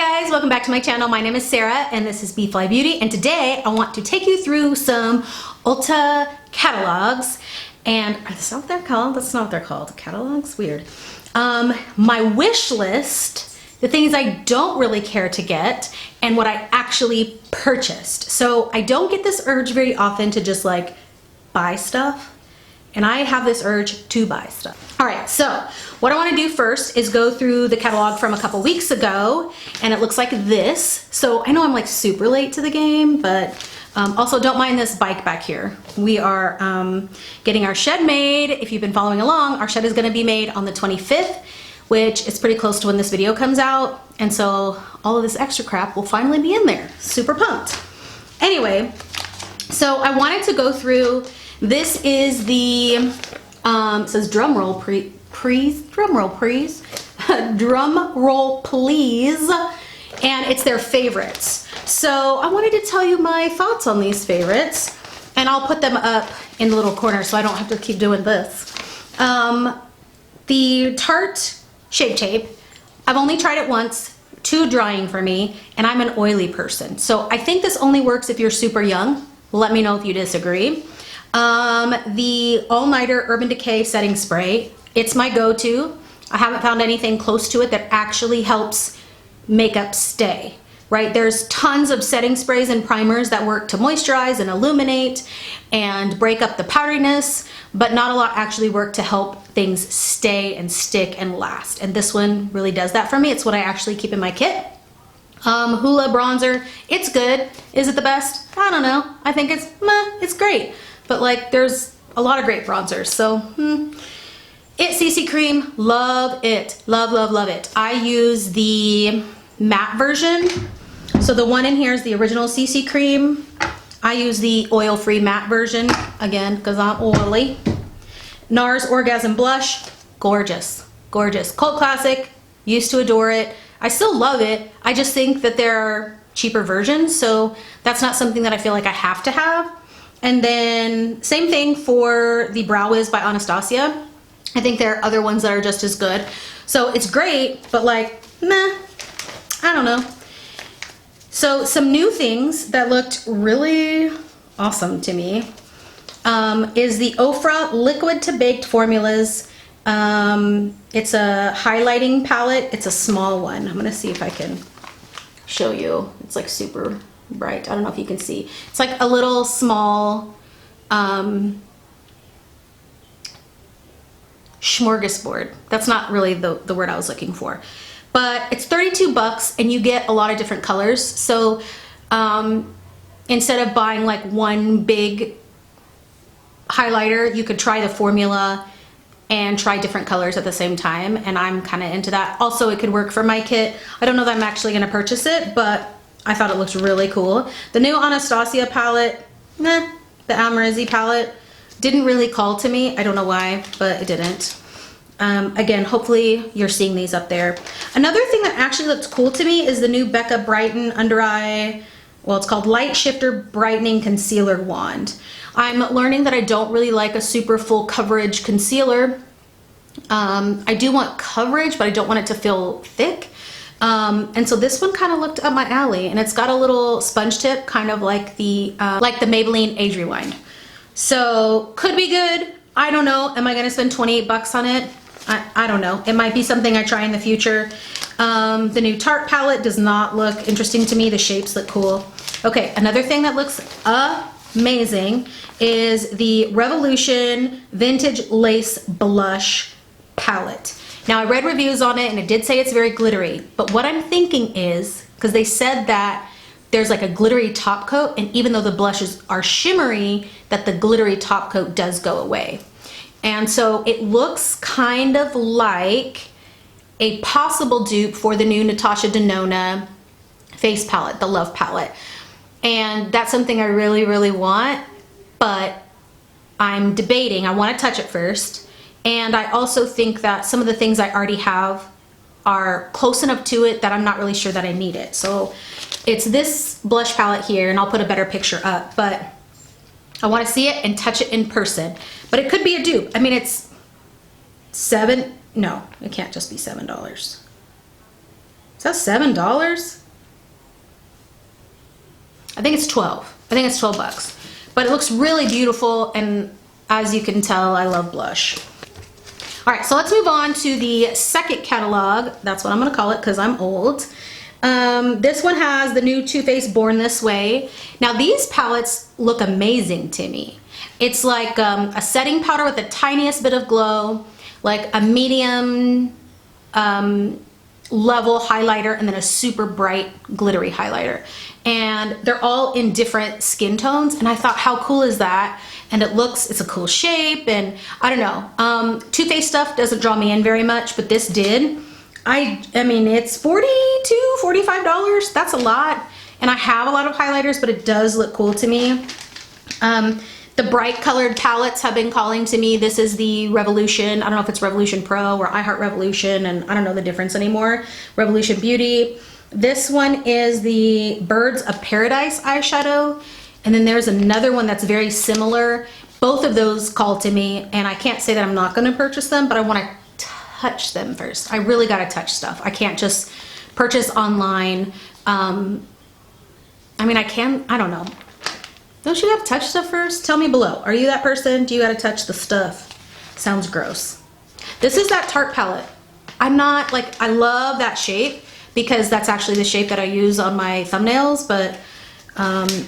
Hi guys, welcome back to my channel. My name is Sarah and this is B.fleye Beauty, and today I want to take you through some Ulta catalogs. And are this not what they're called? That's not what they're called. Catalogs? Weird. My wish list, the things I don't really care to get, and what I actually purchased. So I don't get this urge very often to just like buy stuff. And I have this urge to buy stuff. All right, so what I wanna do first is go through the catalog from a couple weeks ago, and it looks like this. So I know I'm like super late to the game, but also don't mind this bike back here. We are getting our shed made. If you've been following along, our shed is gonna be made on the 25th, which is pretty close to when this video comes out. And so all of this extra crap will finally be in there. Super pumped. Anyway, so I wanted to go through. This is the, it says drum roll please, drum roll please, drum roll please, and it's their favorites. So I wanted to tell you my thoughts on these favorites, and I'll put them up in the little corner so I don't have to keep doing this. The Tarte Shape Tape, I've only tried it once, too drying for me, and I'm an oily person. So I think this only works if you're super young. Let me know if you disagree. The All Nighter Urban Decay Setting Spray, it's my go-to. I haven't found anything close to it that actually helps makeup stay, right? There's tons of setting sprays and primers that work to moisturize and illuminate and break up the powderiness, but not a lot actually work to help things stay and stick and last. And this one really does that for me. It's what I actually keep in my kit. Hoola bronzer, it's good. Is it the best? I don't know. I think it's meh, it's great. But like there's a lot of great bronzers, so It CC cream, love it, love it. I use the matte version, so the one in here is the original CC cream. I use the oil-free matte version, again, because I'm oily. NARS Orgasm Blush, gorgeous, gorgeous. Cult classic, used to adore it. I still love it, I just think that there are cheaper versions, so that's not something that I feel like I have to have. And then same thing for the Brow Wiz by Anastasia. I think there are other ones that are just as good. So it's great, but like, meh, I don't know. So some new things that looked really awesome to me is the Ofra Liquid to Baked Formulas. It's a highlighting palette. It's a small one. I'm gonna see if I can show you. It's like super bright. I don't know if you can see. It's like a little small smorgasbord. That's not really the word I was looking for. But it's 32 bucks and you get a lot of different colors. So instead of buying like one big highlighter, you could try the formula and try different colors at the same time. And I'm kind of into that. Also, it could work for my kit. I don't know that I'm actually going to purchase it, but I thought it looked really cool. The new Anastasia palette, meh. The Amarizzi palette didn't really call to me. I don't know why, but it didn't. Again, hopefully you're seeing these up there. Another thing that actually looks cool to me is the new Becca Brighten Under Eye, well, it's called Light Shifter Brightening Concealer Wand. I'm learning that I don't really like a super full coverage concealer. I do want coverage, but I don't want it to feel thick. And so this one kind of looked up my alley, and it's got a little sponge tip, kind of like the Maybelline Age Rewind. So could be good. I don't know. Am I going to spend 28 bucks on it? I don't know. It might be something I try in the future. The new Tarte palette does not look interesting to me. The shapes look cool. Okay, another thing that looks amazing is the Revolution Vintage Lace Blush palette. Now I read reviews on it and it did say it's very glittery, but what I'm thinking is, because they said that there's like a glittery top coat, and even though the blushes are shimmery, that the glittery top coat does go away. And so it looks kind of like a possible dupe for the new Natasha Denona face palette, the Love palette. And that's something I really, really want, but I'm debating. I want to touch it first. And I also think that some of the things I already have are close enough to it that I'm not really sure that I need it. So it's this blush palette here, and I'll put a better picture up, but I want to see it and touch it in person. But it could be a dupe. I mean, it's no, it can't just be $7. Is that $7? I think it's 12. I think it's 12 bucks. But it looks really beautiful, and as you can tell, I love blush. All right, so let's move on to the second catalog. That's what I'm gonna call it because I'm old. This one has the new Too Faced Born This Way. Now these palettes look amazing to me. It's like a setting powder with the tiniest bit of glow, like a medium level highlighter, and then a super bright glittery highlighter. And they're all in different skin tones, and I thought, how cool is that? And it's a cool shape, and I don't know. Too Faced stuff doesn't draw me in very much, but this did. I mean, it's $42, $45. That's a lot. And I have a lot of highlighters, but it does look cool to me. The bright colored palettes have been calling to me. This is the Revolution. I don't know if it's Revolution Pro or I Heart Revolution, and I don't know the difference anymore. Revolution Beauty. This one is the Birds of Paradise eyeshadow. And then there's another one that's very similar. Both of those call to me, and I can't say that I'm not gonna purchase them, but I wanna touch them first. I really gotta touch stuff. I can't just purchase online. I mean, I don't know. Don't you gotta touch stuff first? Tell me below. Are you that person? Do you gotta touch the stuff? Sounds gross. This is that Tarte palette. I'm not like, I love that shape because that's actually the shape that I use on my thumbnails, but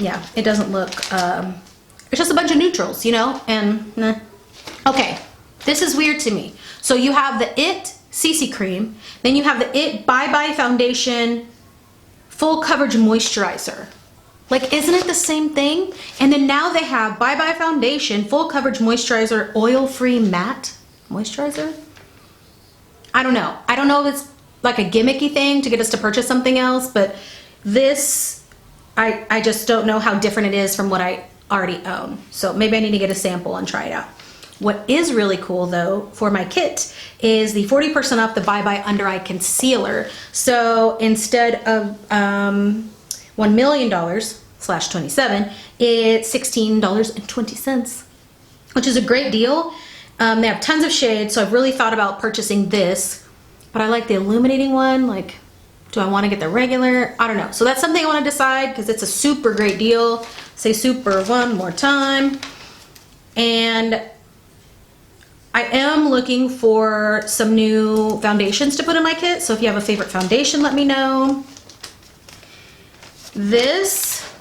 yeah, it doesn't look, it's just a bunch of neutrals, you know, and nah. Okay, this is weird to me. So you have the IT CC Cream, then you have the IT Bye Bye Foundation Full Coverage Moisturizer. Like, isn't it the same thing? And then now they have Bye Bye Foundation Full Coverage Moisturizer Oil-Free Matte Moisturizer. I don't know. I don't know if it's like a gimmicky thing to get us to purchase something else, but this, I just don't know how different it is from what I already own. So maybe I need to get a sample and try it out. What is really cool though for my kit is the 40% off the Bye Bye Under Eye Concealer. So instead of $1 million / 27, it's $16.20, which is a great deal. They have tons of shades, so I've really thought about purchasing this, but I like the illuminating one. Like, do I want to get the regular? I don't know. So that's something I want to decide because it's a super great deal. Say super one more time. And I am looking for some new foundations to put in my kit. So if you have a favorite foundation, let me know. This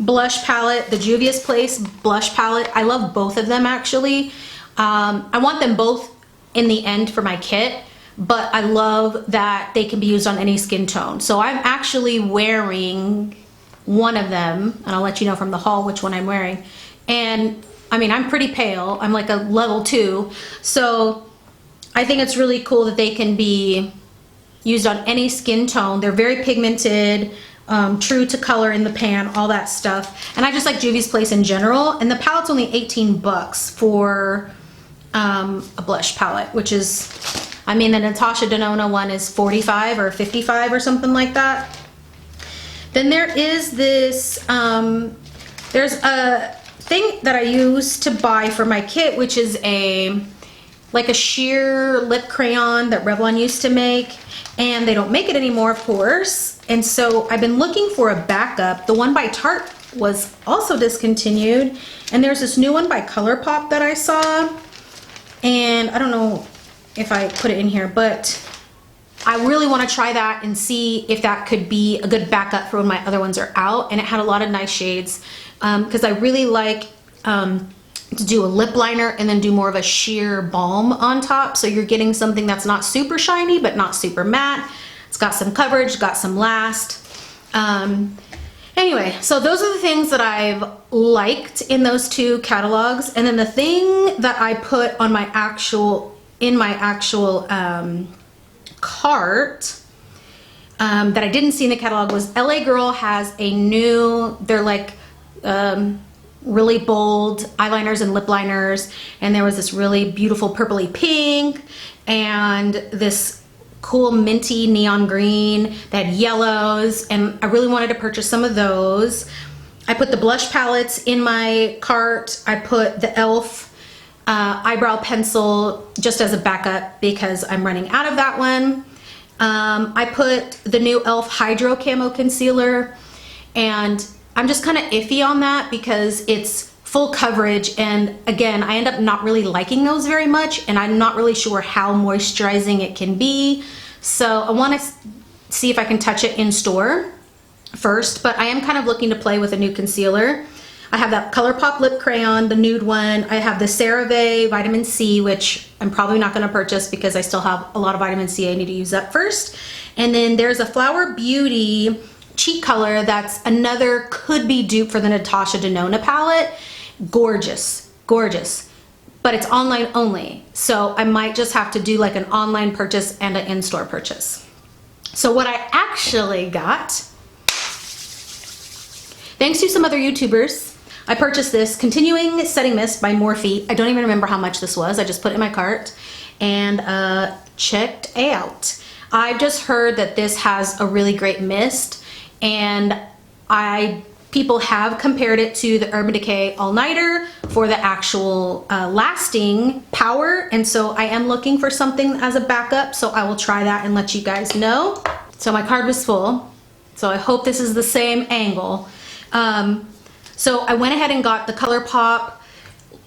blush palette, the Juvia's Place blush palette, I love both of them actually. I want them both in the end for my kit, but I love that they can be used on any skin tone. So I'm actually wearing one of them, and I'll let you know from the haul which one I'm wearing. And I mean, I'm pretty pale. I'm like a level 2. So I think it's really cool that they can be used on any skin tone. They're very pigmented, true to color in the pan, all that stuff. And I just like Juvia's Place in general. And the palette's only 18 bucks for a blush palette, which is, I mean, the Natasha Denona one is 45 or 55 or something like that. Then there is this, there's a thing that I use to buy for my kit, which is like a sheer lip crayon that Revlon used to make, and they don't make it anymore, of course. And so I've been looking for a backup. The one by Tarte was also discontinued, and there's this new one by ColourPop that I saw, and I don't know if I put it in here, but I really want to try that and see if that could be a good backup for when my other ones are out. And it had a lot of nice shades because I really like to do a lip liner and then do more of a sheer balm on top, so you're getting something that's not super shiny but not super matte. It's got some coverage, got some last. Anyway, so those are the things that I've liked in those two catalogs. And then the thing that I put on my actual cart that I didn't see in the catalog was LA Girl has a new, they're like really bold eyeliners and lip liners, and there was this really beautiful purpley pink and this cool minty neon green that had yellows, and I really wanted to purchase some of those. I put the blush palettes in my cart. I put the e.l.f. Eyebrow pencil just as a backup because I'm running out of that one. I put the new e.l.f. Hydro Camo Concealer, and I'm just kind of iffy on that because it's full coverage, and again, I end up not really liking those very much, and I'm not really sure how moisturizing it can be. So I want to see if I can touch it in store first, but I am kind of looking to play with a new concealer. I have that ColourPop lip crayon, the nude one. I have the CeraVe Vitamin C, which I'm probably not going to purchase because I still have a lot of vitamin C I need to use up first. And then there's a Flower Beauty cheek color that's another could-be dupe for the Natasha Denona palette. Gorgeous, gorgeous, but it's online only. So I might just have to do like an online purchase and an in-store purchase. So what I actually got, thanks to some other YouTubers, I purchased this Continuing Setting Mist by Morphe. I don't even remember how much this was. I just put it in my cart and checked out. I've just heard that this has a really great mist, and people have compared it to the Urban Decay All Nighter for the actual lasting power, and so I am looking for something as a backup, so I will try that and let you guys know. So my card was full, so I hope this is the same angle. So I went ahead and got the ColourPop,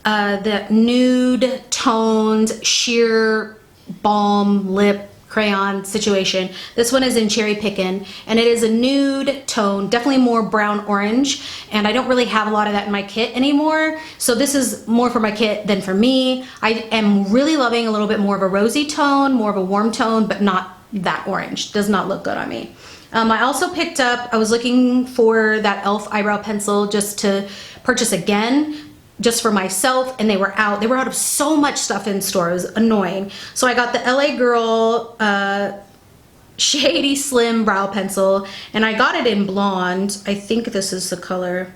the nude toned sheer balm lip crayon situation. This one is in Cherry Pickin', and it is a nude tone, definitely more brown orange, and I don't really have a lot of that in my kit anymore, so this is more for my kit than for me. I am really loving a little bit more of a rosy tone, more of a warm tone, but not that orange. Does not look good on me. I also picked up, I was looking for that e.l.f. eyebrow pencil just to purchase again, just for myself, and they were out. They were out of so much stuff in store. It was annoying. So I got the LA Girl Shady Slim Brow Pencil, and I got it in blonde. I think this is the color.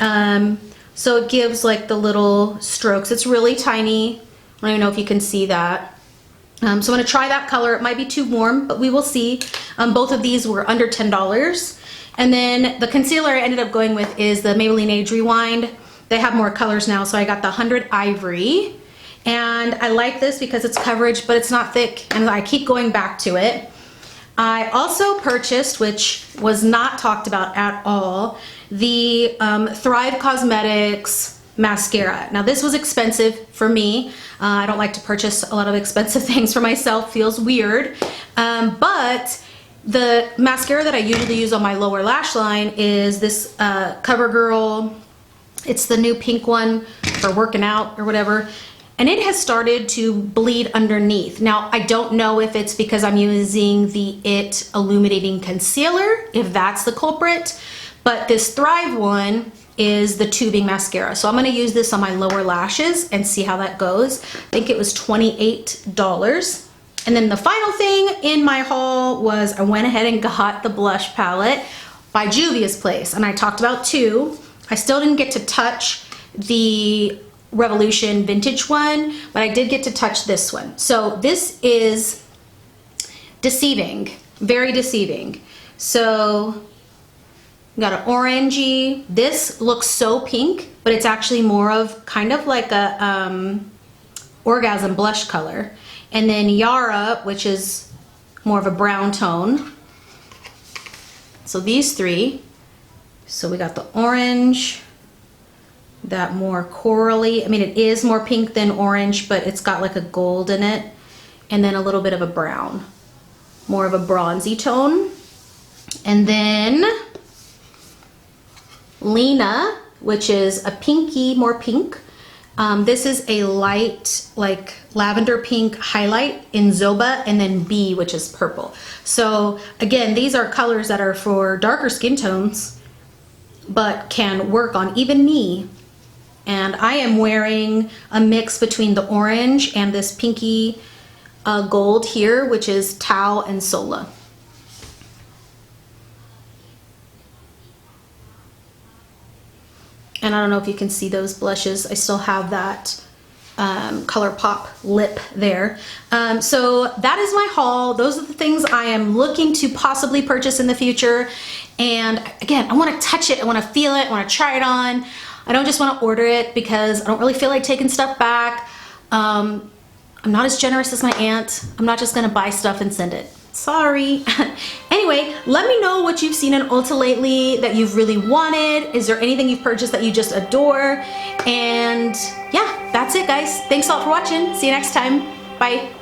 So it gives like the little strokes. It's really tiny. I don't even know if you can see that. So I'm gonna try that color. It might be too warm, but we will see. Both of these were under $10. And then the concealer I ended up going with is the Maybelline Age Rewind. They have more colors now, so I got the 100 Ivory. And I like this because it's coverage, but it's not thick, and I keep going back to it. I also purchased, which was not talked about at all, the Thrive Cosmetics mascara. Now this was expensive for me. I don't like to purchase a lot of expensive things for myself, feels weird. But the mascara that I usually use on my lower lash line is this CoverGirl. It's the new pink one for working out or whatever. And it has started to bleed underneath. Now, I don't know if it's because I'm using the IT Illuminating Concealer, if that's the culprit, but this Thrive one is the tubing mascara. So I'm gonna use this on my lower lashes and see how that goes. I think it was $28. And then the final thing in my haul was I went ahead and got the blush palette by Juvia's Place. And I talked about two. I still didn't get to touch the Revolution Vintage one, but I did get to touch this one. So this is deceiving, very deceiving. So got an orangey. This looks so pink, but it's actually more of kind of like a orgasm blush color. And then Yara, which is more of a brown tone. So these three. So we got the orange, that more corally, I mean it is more pink than orange, but it's got like a gold in it, and then a little bit of a brown, more of a bronzy tone. And then Lena, which is a pinky, more pink. This is a light, like lavender pink highlight in Zoba, and then B, which is purple. So again, these are colors that are for darker skin tones, but can work on even me. And I am wearing a mix between the orange and this pinky gold here, which is Tau and Sola. And I don't know if you can see those blushes. I still have that ColourPop lip there. So that is my haul. Those are the things I am looking to possibly purchase in the future. And again, I want to touch it, I want to feel it, I want to try it on. I don't just want to order it because I don't really feel like taking stuff back. I'm not as generous as my aunt. I'm not just going to buy stuff and send it. Sorry. Anyway, let me know what you've seen in Ulta lately that you've really wanted. Is there anything you've purchased that you just adore? And yeah, that's it guys. Thanks a lot for watching. See you next time. Bye.